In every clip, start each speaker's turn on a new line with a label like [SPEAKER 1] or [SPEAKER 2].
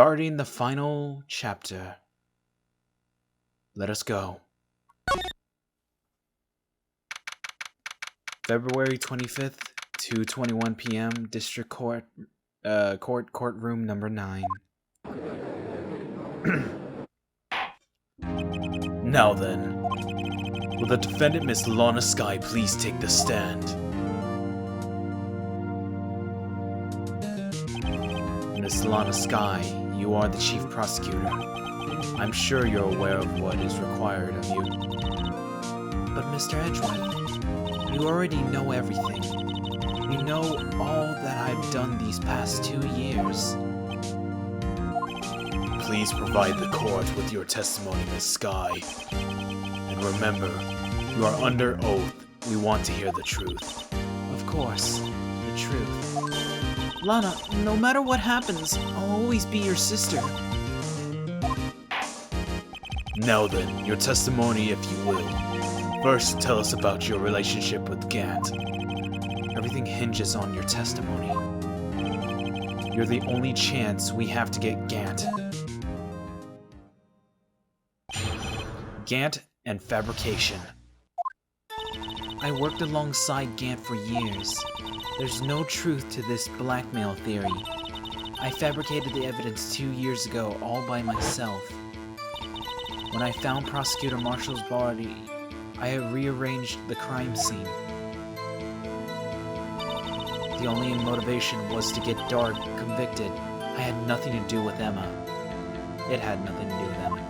[SPEAKER 1] Starting the final chapter. Let us go. February 25th, 2:21 p.m. District Court, courtroom number 9. Now then, will the defendant, Miss Lana Sky, please take the stand? Miss Lana Sky, you are the chief prosecutor. I'm sure you're aware of what is required of you. But Mr. Edgeworth, you already know everything. You know all that I've done these past 2 years. Please provide the court with your testimony, Miss Sky. And remember, you are under oath. We want to hear the truth. Of course, the truth. Lana, no matter what happens, I'll always be your sister. Now then, your testimony, if you will. First, tell us about your relationship with Gant. Everything hinges on your testimony. You're the only chance we have to get Gant. Gant and fabrication. I worked alongside Gant for years. There's no truth to this blackmail theory. I fabricated the evidence 2 years ago all by myself. When I found Prosecutor Marshall's body, I rearranged the crime scene. The only motivation was to get Dart convicted. I had nothing to do with Emma. It had nothing to do with Emma.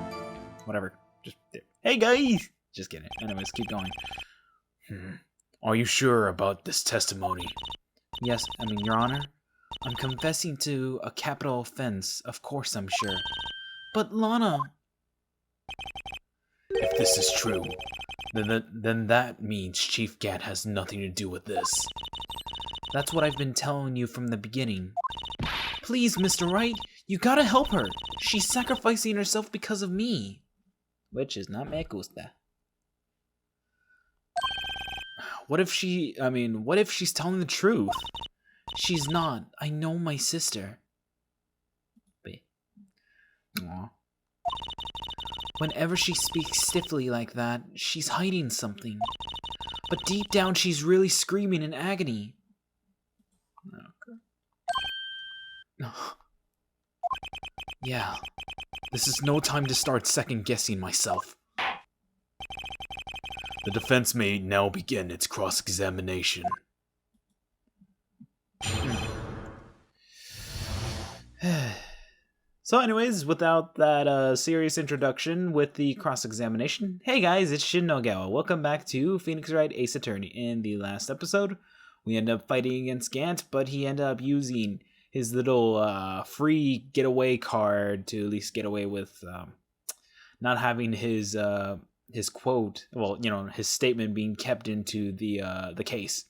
[SPEAKER 1] Whatever. Just, hey guys! Just kidding. Anyways, keep going. Are you sure about this testimony? Yes, Your Honor. I'm confessing to a capital offense. Of course I'm sure. But Lana... If this is true, then that means Chief Gant has nothing to do with this. That's what I've been telling you from the beginning. Please, Mr. Wright, you gotta help her. She's sacrificing herself because of me. Which is not me gusta. What if she's telling the truth? She's not. I know my sister. Aww. Whenever she speaks stiffly like that, she's hiding something. But deep down, she's really screaming in agony. Okay. Yeah. This is no time to start second-guessing myself. The defense may now begin its cross-examination. So anyways, without that serious introduction with the cross-examination, hey guys, it's Shin Nogawa. Welcome back to Phoenix Wright Ace Attorney. In the last episode, we ended up fighting against Gant, but he ended up using his little free getaway card to at least get away with not having his quote, his statement being kept into the case.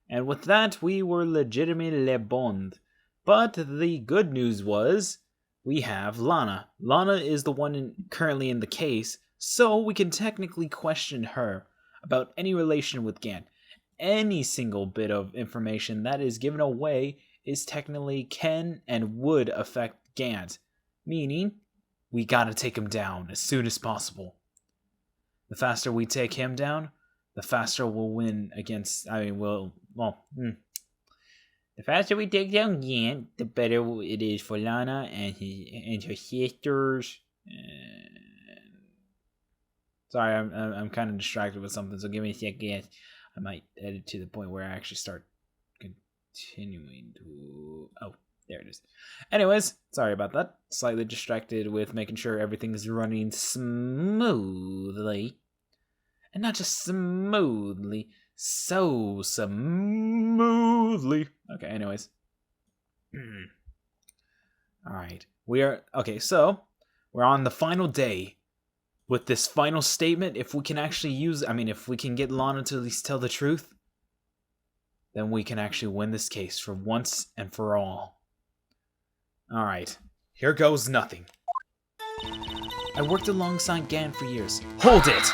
[SPEAKER 1] And with that, we were legitimately bond. But the good news was, we have Lana. Lana is the one currently in the case, so we can technically question her about any relation with Gant. Any single bit of information that is given away is technically can and would affect Gant, meaning we gotta take him down as soon as possible. The faster we take him down, the faster we'll win against, the faster we take down Gant, the better it is for Lana and her sisters. Sorry, I'm kind of distracted with something, so give me a second. I might edit to the point where I actually start continuing to... Oh, there it is. Anyways, sorry about that. Slightly distracted with making sure everything is running smoothly. And not just smoothly, so smoothly. Okay, anyways. Alright. So we're on the final day. With this final statement, if we can actually if we can get Lana to at least tell the truth, then we can actually win this case for once and for all. Alright, here goes nothing. I worked alongside Gant for years. Hold it!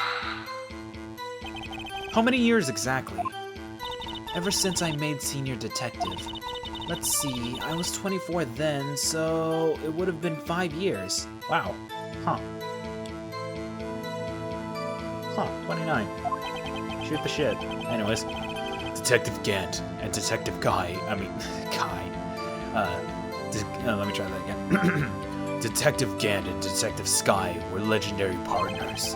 [SPEAKER 1] How many years exactly? Ever since I made senior detective. Let's see, I was 24 then, so it would have been 5 years. Wow. Huh. Huh, 29. Shoot the shit. Anyways, Detective Gant and Detective Guy, let me try that again. Detective Gant and Detective Sky were legendary partners.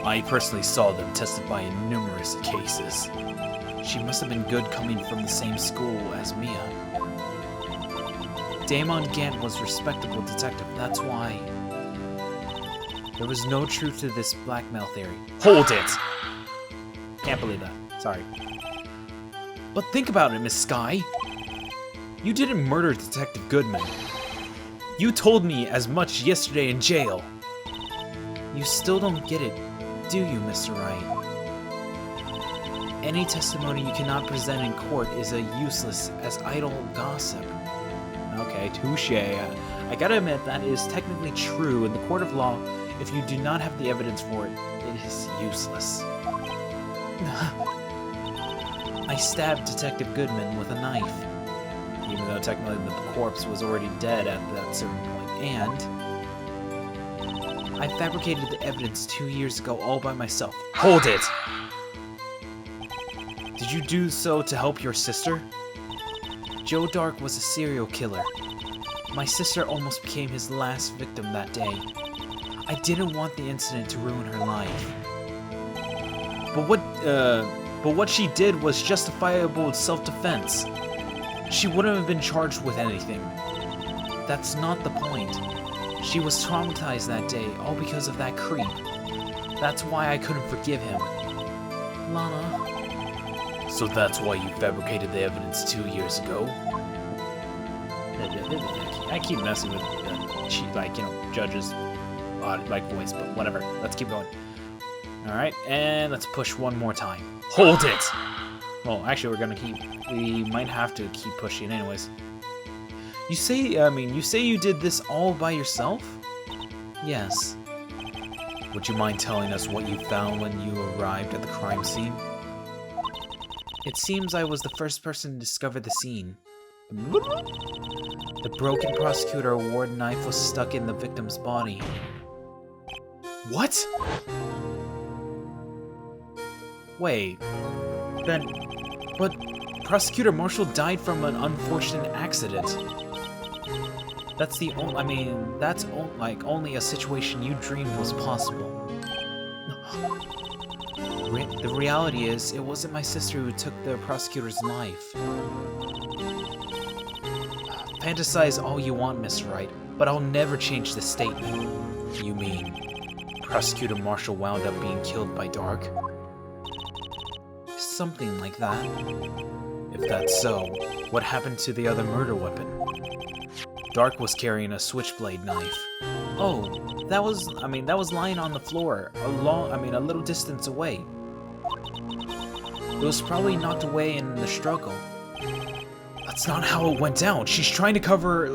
[SPEAKER 1] I personally saw them testify in numerous cases. She must have been good coming from the same school as Mia. Damon Gant was a respectable detective, that's why. There was no truth to this blackmail theory. Hold it! Can't believe that. Sorry. But think about it, Miss Sky. You didn't murder Detective Goodman. You told me as much yesterday in jail. You still don't get it, do you, Mr. Wright? Any testimony you cannot present in court is as useless as idle gossip. Okay, touche. I gotta admit, that is technically true. In the court of law, if you do not have the evidence for it, it is useless. I stabbed Detective Goodman with a knife, even though technically the corpse was already dead at that certain point, and I fabricated the evidence 2 years ago all by myself. Hold it! Did you do so to help your sister? Joe Dark was a serial killer. My sister almost became his last victim that day. I didn't want the incident to ruin her life. But what she did was justifiable self-defense. She wouldn't have been charged with anything. That's not the point. She was traumatized that day, all because of that creep. That's why I couldn't forgive him. Lana. So that's why you fabricated the evidence 2 years ago? I keep messing with the judge's voice, but whatever. Let's keep going. Alright, and let's push one more time. Hold it! Well, actually, we might have to keep pushing anyways. You say you did this all by yourself? Yes. Would you mind telling us what you found when you arrived at the crime scene? It seems I was the first person to discover the scene. The broken prosecutor award knife was stuck in the victim's body. What? Wait, but Prosecutor Marshall died from an unfortunate accident. That's only a situation you dreamed was possible. The reality is, it wasn't my sister who took the prosecutor's life. Fantasize all you want, Miss Wright, but I'll never change this statement. You mean, Prosecutor Marshall wound up being killed by Dark? Something like that. If that's so, what happened to the other murder weapon? Dark was carrying a switchblade knife. Oh, that was lying on the floor, a little distance away. It was probably knocked away in the struggle. That's not how it went down. She's trying to cover,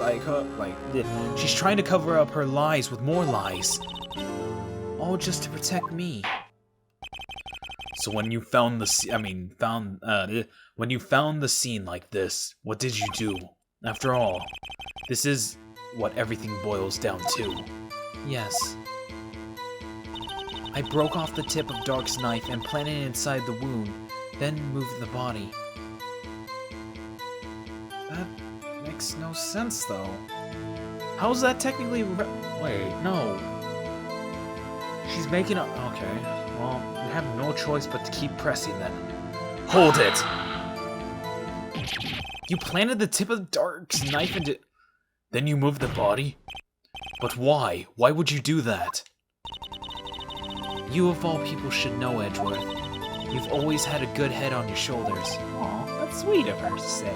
[SPEAKER 1] she's trying to cover up her lies with more lies. All just to protect me. So when you found when you found the scene like this, what did you do? After all, this is what everything boils down to. Yes. I broke off the tip of Dark's knife and planted it inside the wound, then moved the body. That makes no sense, though. How's that technically wait, no. She's making a... Okay, well, you have no choice but to keep pressing then. Hold it! You planted the tip of Dark's knife into... Then you moved the body? But why? Why would you do that? You of all people should know, Edgeworth. You've always had a good head on your shoulders. Aw, that's sweet of her to say.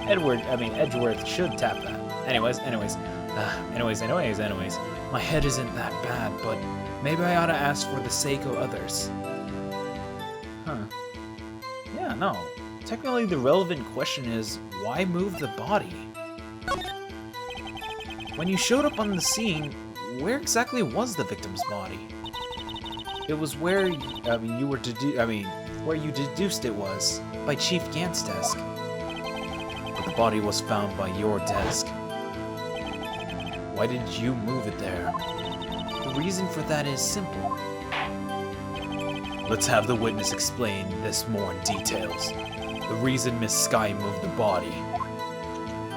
[SPEAKER 1] Edgeworth should tap that. Anyways. My head isn't that bad, but maybe I ought to ask for the sake of others. Huh. Yeah, no. Technically, the relevant question is, why move the body? When you showed up on the scene, where exactly was the victim's body? It was where where you deduced it was, by Chief Gant's desk. But the body was found by your desk. Why did you move it there? The reason for that is simple. Let's have the witness explain this more in details. The reason Miss Sky moved the body.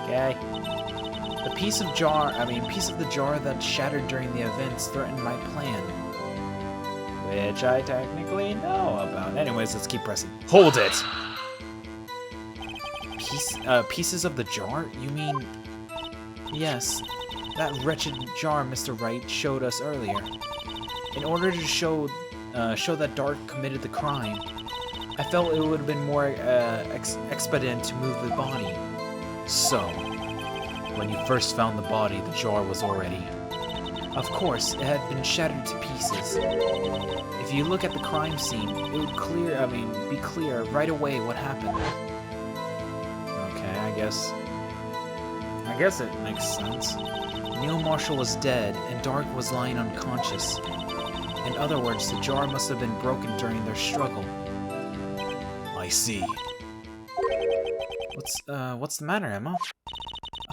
[SPEAKER 1] Okay. The piece of the jar that shattered during the events threatened my plan. Which I technically know about. Anyways, let's keep pressing. Hold it! Pieces of the jar? You mean... Yes, that wretched jar Mr. Wright showed us earlier. In order to show that Dark committed the crime, I felt it would have been more expedient to move the body. So, when you first found the body, the jar was already... Of course, it had been shattered to pieces. If you look at the crime scene, it would be clear right away what happened. Okay, I guess it makes sense. Neil Marshall was dead, and Dark was lying unconscious. In other words, the jar must have been broken during their struggle. I see. What's the matter, Emma?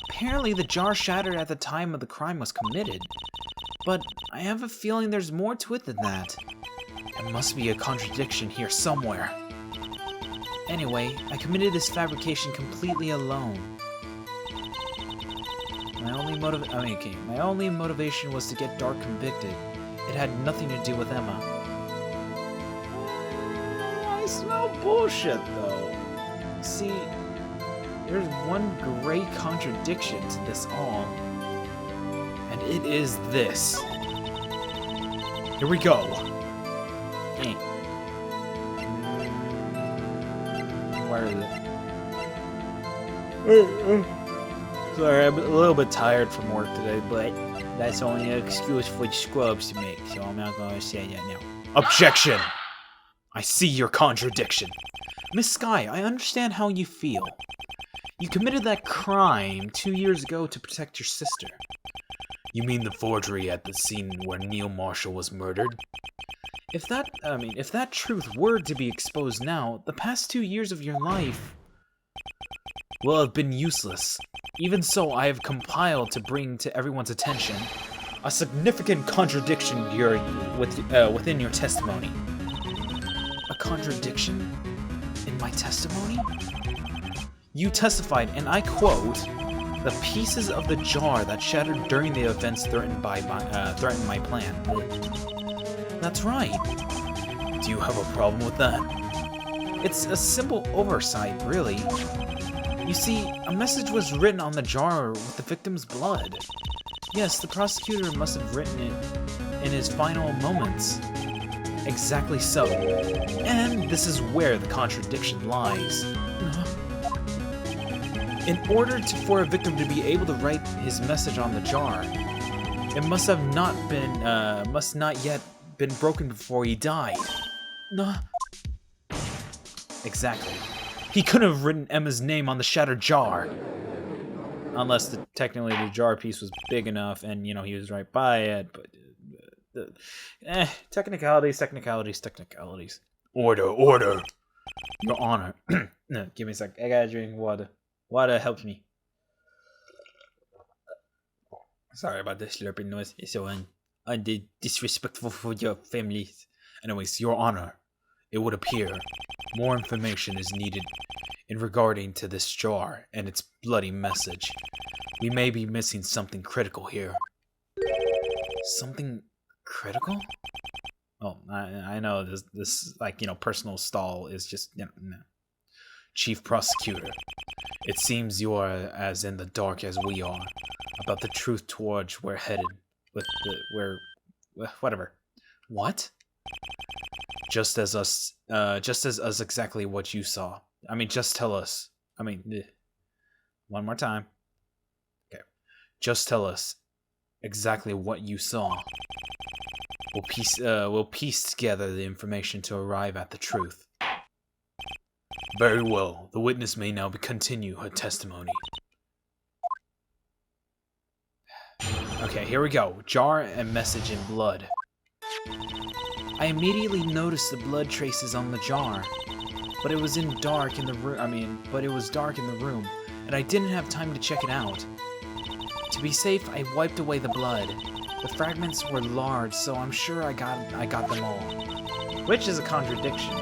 [SPEAKER 1] Apparently the jar shattered at the time of the crime was committed. But I have a feeling there's more to it than that. There must be a contradiction here somewhere. Anyway, I committed this fabrication completely alone. My only motivation was to get Dark convicted. It had nothing to do with Emma. I smell bullshit, though. See, there's one great contradiction to this all. And it is this. Here we go. Where is it? Sorry, I'm a little bit tired from work today, but that's only an excuse for the scrubs to make, so I'm not going to say that now. Objection! I see your contradiction. Miss Sky, I understand how you feel. You committed that crime 2 years ago to protect your sister. You mean the forgery at the scene where Neil Marshall was murdered? If that truth were to be exposed now, the past 2 years of your life will have been useless. Even so, I have compiled to bring to everyone's attention a significant contradiction within your testimony. A contradiction in my testimony? You testified, and I quote, "The pieces of the jar that shattered during the events threatened my plan." That's right. Do you have a problem with that? It's a simple oversight, really. You see, a message was written on the jar with the victim's blood. Yes, the prosecutor must have written it in his final moments. Exactly so. And this is where the contradiction lies. In order for a victim to be able to write his message on the jar, it must not yet been broken before he died. Exactly. He couldn't have written Emma's name on the shattered jar. Unless technically the jar piece was big enough and, he was right by it, but... technicalities. Order. Your Honor. No, give me a sec. I gotta drink water. Water helps me. Sorry about the slurping noise. It's so disrespectful for your families. Anyways, Your Honor, it would appear more information is needed in regarding to this jar and its bloody message. We may be missing something critical here. Something critical? Oh, I know this personal stall is just, no. Chief Prosecutor, it seems you are as in the dark as we are about the truth towards we're headed with whatever. What? Just as us exactly what you saw. Just tell us. One more time. Okay. Just tell us exactly what you saw. We'll piece together the information to arrive at the truth. Very well. The witness may now continue her testimony. Okay, here we go. Jar and message in blood. I immediately noticed the blood traces on the jar, but it was dark in the room, and I didn't have time to check it out. To be safe, I wiped away the blood. The fragments were large, so I'm sure I got them all. Which is a contradiction.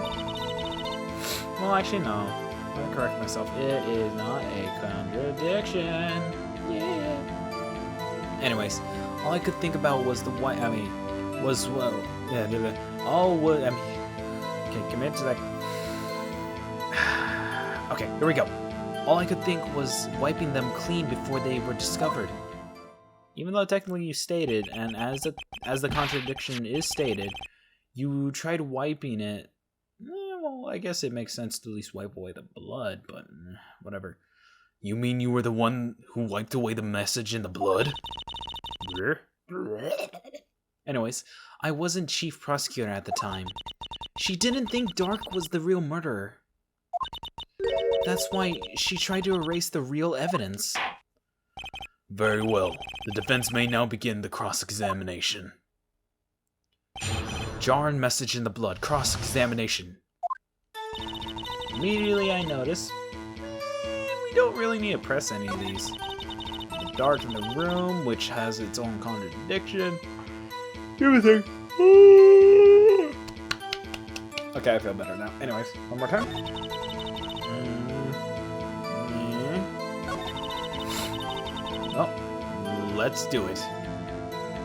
[SPEAKER 1] Well, actually, no. I'm gonna correct myself. It is not a contradiction. Yeah. Anyways, all I could think about was the white. I mean, was well. Yeah. All was. I mean. Okay, commit to that. Okay, here we go. All I could think was wiping them clean before they were discovered. Even though technically you stated, and as the contradiction is stated, you tried wiping it. Well, I guess it makes sense to at least wipe away the blood, but whatever. You mean you were the one who wiped away the message in the blood? Anyways, I wasn't chief prosecutor at the time. She didn't think Dark was the real murderer. That's why she tried to erase the real evidence. Very well. The defense may now begin the cross-examination. Jar and message in the blood. Cross-examination. Immediately I notice we don't really need to press any of these. The dart in the room, which has its own contradiction. Everything. Okay, I feel better now. Anyways, one more time. Well, let's do it.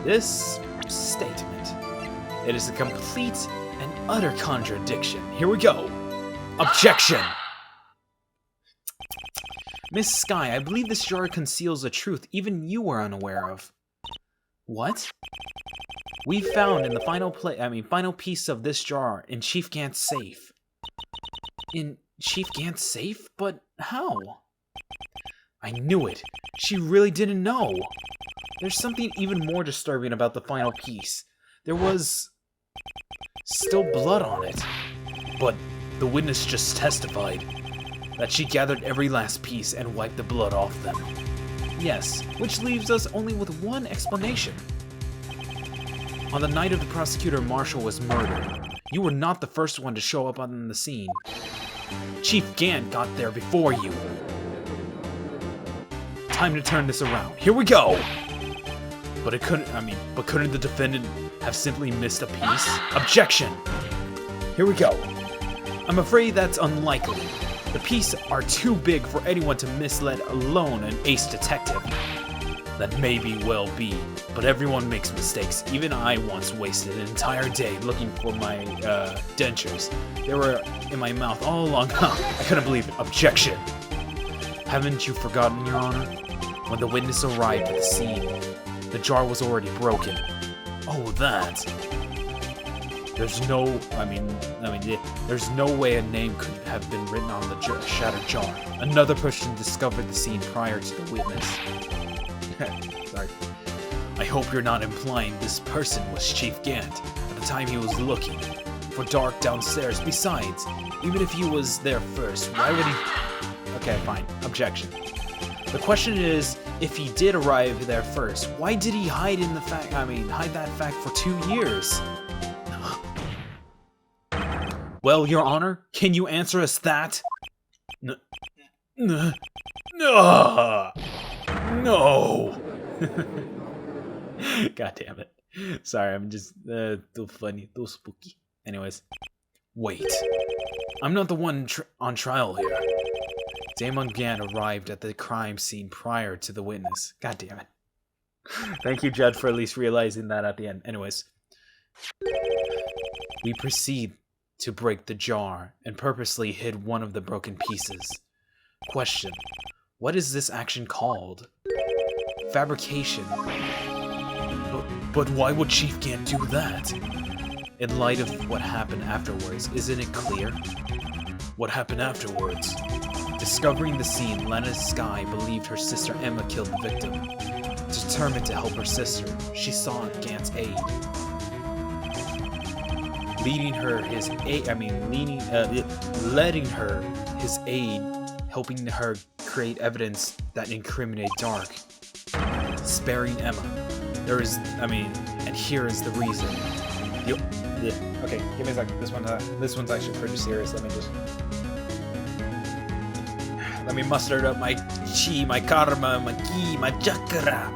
[SPEAKER 1] This statement, it is a complete and utter contradiction. Here we go. Objection! Miss Sky, I believe this jar conceals a truth even you are unaware of. What? We found in the final piece of this jar in Chief Gant's safe. In Chief Gant's safe? But how? I knew it. She really didn't know. There's something even more disturbing about the final piece. There was still blood on it. But the witness just testified that she gathered every last piece and wiped the blood off them. Yes, which leaves us only with one explanation. On the night of the prosecutor Marshall was murdered, you were not the first one to show up on the scene. Chief Gant got there before you. Time to turn this around. Here we go! But couldn't the defendant have simply missed a piece? Objection! Here we go. I'm afraid that's unlikely. The pieces are too big for anyone to miss, let alone an ace detective. That may well be, but everyone makes mistakes. Even I once wasted an entire day looking for my dentures. They were in my mouth all along. I couldn't believe it. Objection! Haven't you forgotten, Your Honor? When the witness arrived at the scene, the jar was already broken. Oh, that. There's no way a name could have been written on the shattered jar. Another person discovered the scene prior to the witness. Sorry. I hope you're not implying this person was Chief Gant at the time he was looking for Dark downstairs. Besides, even if he was there first, why would he... Okay, fine. Objection. The question is, if he did arrive there first, why did he hide that fact for 2 years? Well, Your Honor, can you answer us that? No. God damn it. Sorry, I'm just too funny, too spooky. Anyways. Wait. I'm not the one on trial here. Damon Gant arrived at the crime scene prior to the witness. God damn it. Thank you, Judd, for at least realizing that at the end. Anyways. We proceed to break the jar and purposely hid one of the broken pieces. Question. What is this action called? Fabrication. But why would Chief Gant do that? In light of what happened afterwards, isn't it clear? What happened afterwards? Discovering the scene, Lana Sky believed her sister Emma killed the victim. Determined to help her sister, she sought Gant's aid. Letting her his aid, helping her create evidence that incriminate Dark. Sparing Emma. And here is the reason. Okay, give me a second. This one's actually pretty serious. Let me Let me muster up my chi, my karma, my ki, my chakra.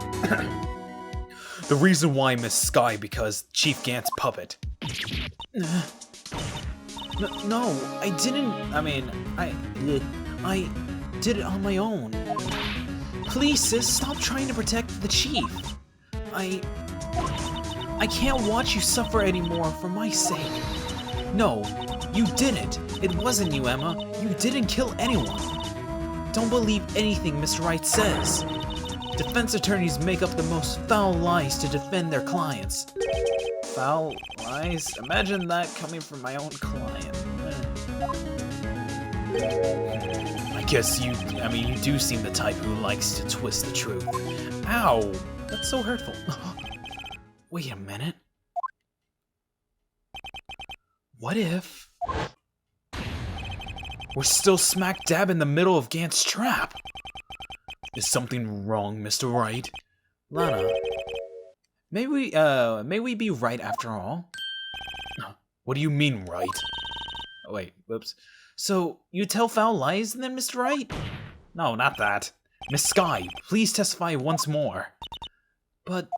[SPEAKER 1] The reason why Miss Sky, because Chief Gant's puppet. No, I didn't. I mean, I did it on my own. Please, sis, stop trying to protect the chief. I can't watch you suffer anymore for my sake. No, you didn't. It wasn't you, Emma. You didn't kill anyone. Don't believe anything Mr. Wright says. Defense attorneys make up the most foul lies to defend their clients. Foul lies? Imagine that coming from my own client. I guess you do seem the type who likes to twist the truth. Ow! That's so hurtful. Wait a minute. What if we're still smack dab in the middle of Gant's trap? Is something wrong, Mr. Wright? Lana, may we be right after all? What do you mean, right? Oh, wait, whoops. So, you tell foul lies then, Mr. Wright? No, not that. Miss Sky, please testify once more. But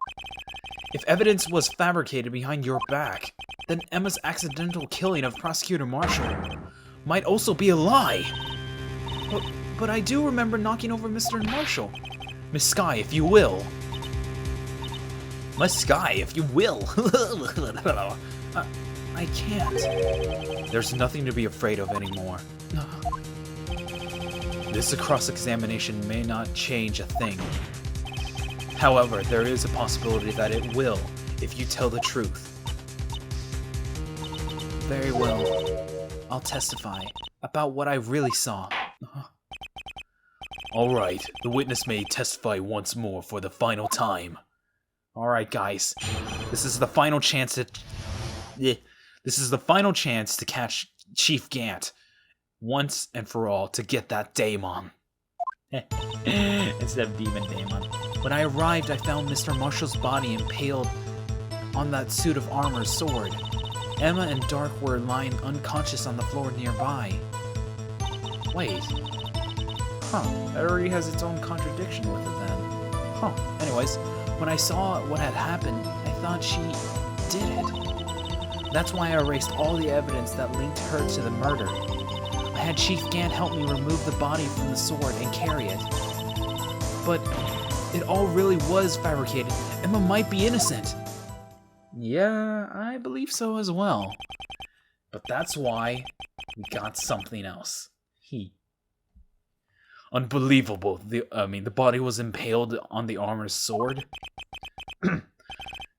[SPEAKER 1] if evidence was fabricated behind your back, then Emma's accidental killing of Prosecutor Marshall might also be a lie. But I do remember knocking over Mr. Marshall. Miss Sky, if you will. Miss Sky, if you will. I can't. There's nothing to be afraid of anymore. This cross-examination may not change a thing. However, there is a possibility that it will, if you tell the truth. Very well. I'll testify about what I really saw. Alright, the witness may testify once more for the final time. Alright, guys. This is the final chance to... This is the final chance to catch Chief Gant. Once and for all, to get that daemon. Instead of demon daemon. When I arrived, I found Mr. Marshall's body impaled on that suit of armor sword. Emma and Dark were lying unconscious on the floor nearby. Wait. That already has its own contradiction with it then. Anyways, when I saw what had happened, I thought she did it. That's why I erased all the evidence that linked her to the murder. I had Chief Gant help me remove the body from the sword and carry it. But it all really was fabricated. Emma might be innocent. Yeah, I believe so as well. But that's why we got something else. Unbelievable. The body was impaled on the armor's sword.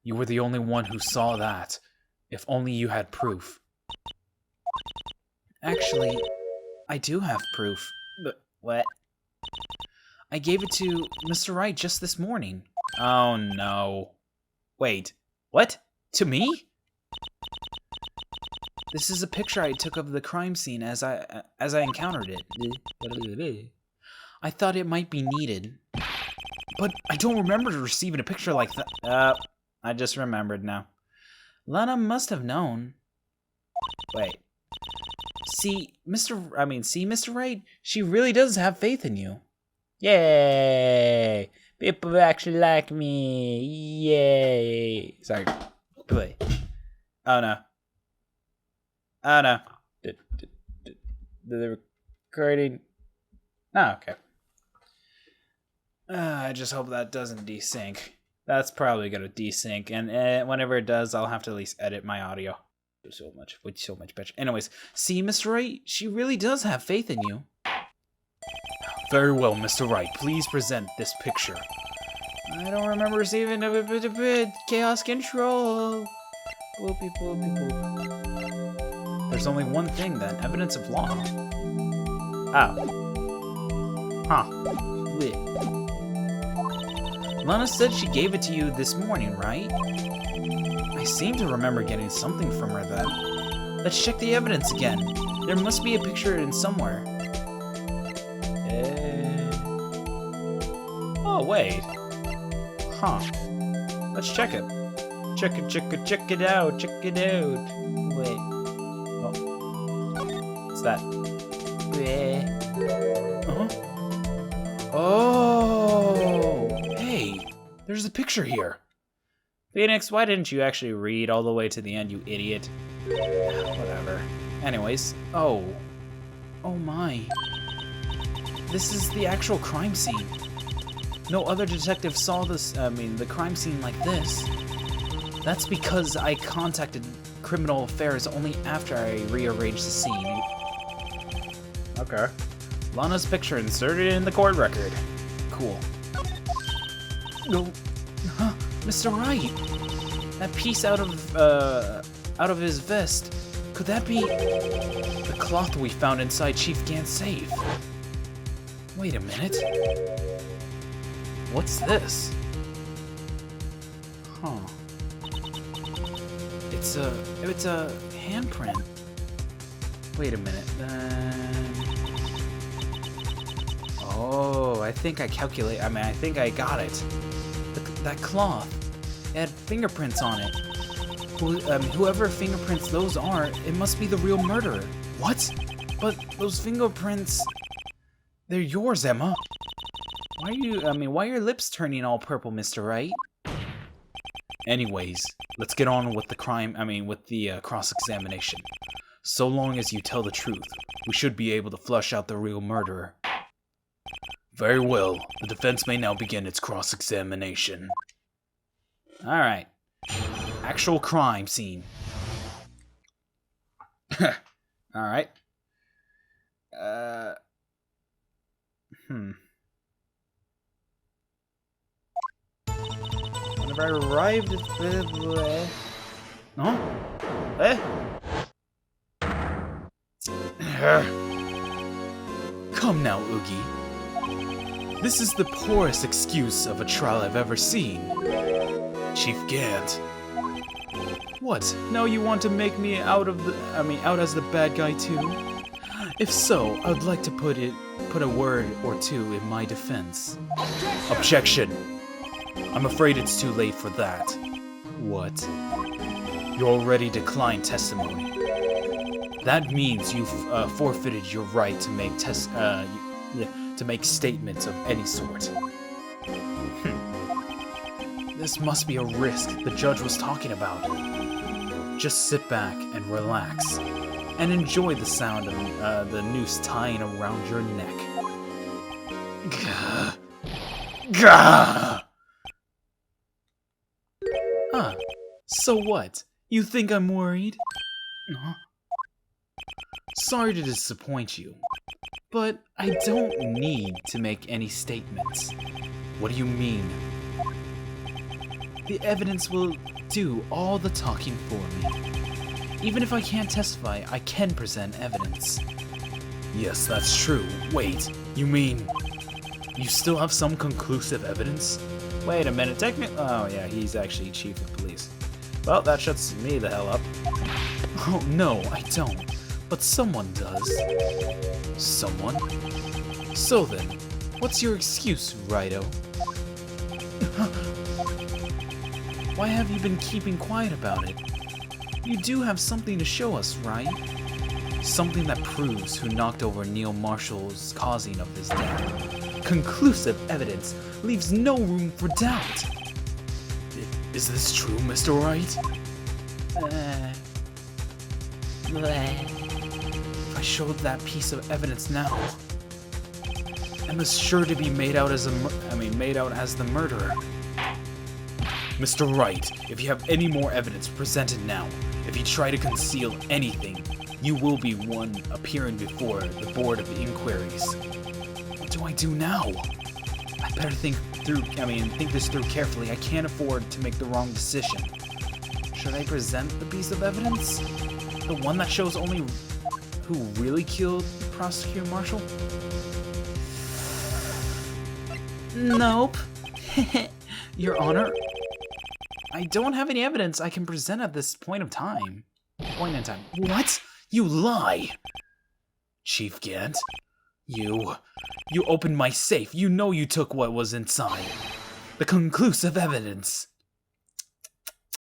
[SPEAKER 1] You were the only one who saw that. If only you had proof. Actually, I do have proof. But what? I gave it to Mr. Wright just this morning. Oh no. Wait, what? To me? This is a picture I took of the crime scene as I encountered it. I thought it might be needed. But I don't remember receiving a picture like that. I just remembered now. Lana must have known. Wait. See, Mr. Wright, she really does have faith in you. Yay! People actually like me. Yay! Sorry. Wait. Oh no. Oh no. The recording. Oh, okay. I just hope that doesn't desync. That's probably gonna desync, and whenever it does, I'll have to at least edit my audio. So much better. Anyways, see, Mr. Wright, she really does have faith in you. Very well, Mr. Wright. Please present this picture. I don't remember receiving a bit chaos control. Whoopie, whoopie, whoop. There's only one thing then, evidence of law. Oh. Huh. Lana said she gave it to you this morning, right? I seem to remember getting something from her then. Let's check the evidence again. There must be a picture in somewhere. Oh, wait. Huh. Let's check it. Check it out. Wait. Oh. What's that? Huh? Oh! Hey, there's a picture here. Phoenix, why didn't you actually read all the way to the end, you idiot? Whatever. Anyways, oh my. This is the actual crime scene. No other detective saw the crime scene like this. That's because I contacted Criminal Affairs only after I rearranged the scene. Okay. Lana's picture inserted in the court record. Cool. No. Huh? Mr. Wright! That piece out of his vest. Could that be the cloth we found inside Chief Gant's safe? Wait a minute. What's this? Huh. It's a handprint. Wait a minute. Oh, I think I think I got it. That cloth, it had fingerprints on it. Whoever fingerprints those are, it must be the real murderer. What? But those fingerprints, they're yours, Emma. Why are your lips turning all purple, Mr. Wright? Anyways, let's get on with the cross-examination. So long as you tell the truth, we should be able to flush out the real murderer. Very well. The defense may now begin its cross-examination. Alright. Actual crime scene. Alright. Whenever I arrived at the... Huh? Come now, Oogie. This is the poorest excuse of a trial I've ever seen. Chief Gant. What? Now you want to make me out as the bad guy too? If so, I'd like to put a word or two in my defense. Objection! I'm afraid it's too late for that. What? You already declined testimony. That means you've forfeited your right to make statements of any sort. This must be a risk the judge was talking about. Just sit back and relax, and enjoy the sound of the noose tying around your neck. Gah. Gah. Huh. So what? You think I'm worried? Huh? Sorry to disappoint you, but I don't need to make any statements. What do you mean? The evidence will do all the talking for me. Even if I can't testify, I can present evidence. Yes, that's true. Wait, you mean you still have some conclusive evidence? Wait a minute, oh yeah, he's actually chief of police. Well, that shuts me the hell up. Oh no, I don't. But someone does. Someone? So then, what's your excuse, Righto? Why have you been keeping quiet about it? You do have something to show us, right? Something that proves who knocked over Neil Marshall's causing of his death. Conclusive evidence leaves no room for doubt. Is this true, Mr. Wright? If I showed that piece of evidence now, Emma's sure to be made out as the murderer. Mr. Wright, if you have any more evidence, present it now. If you try to conceal anything, you will be one appearing before the Board of Inquiries. What do I do now? I better think this through carefully. I can't afford to make the wrong decision. Should I present the piece of evidence? The one that shows only who really killed Prosecutor Marshall? Nope. Your Honor, I don't have any evidence I can present at this point in time. What? You lie! Chief Gant, you opened my safe. You know you took what was inside. The conclusive evidence.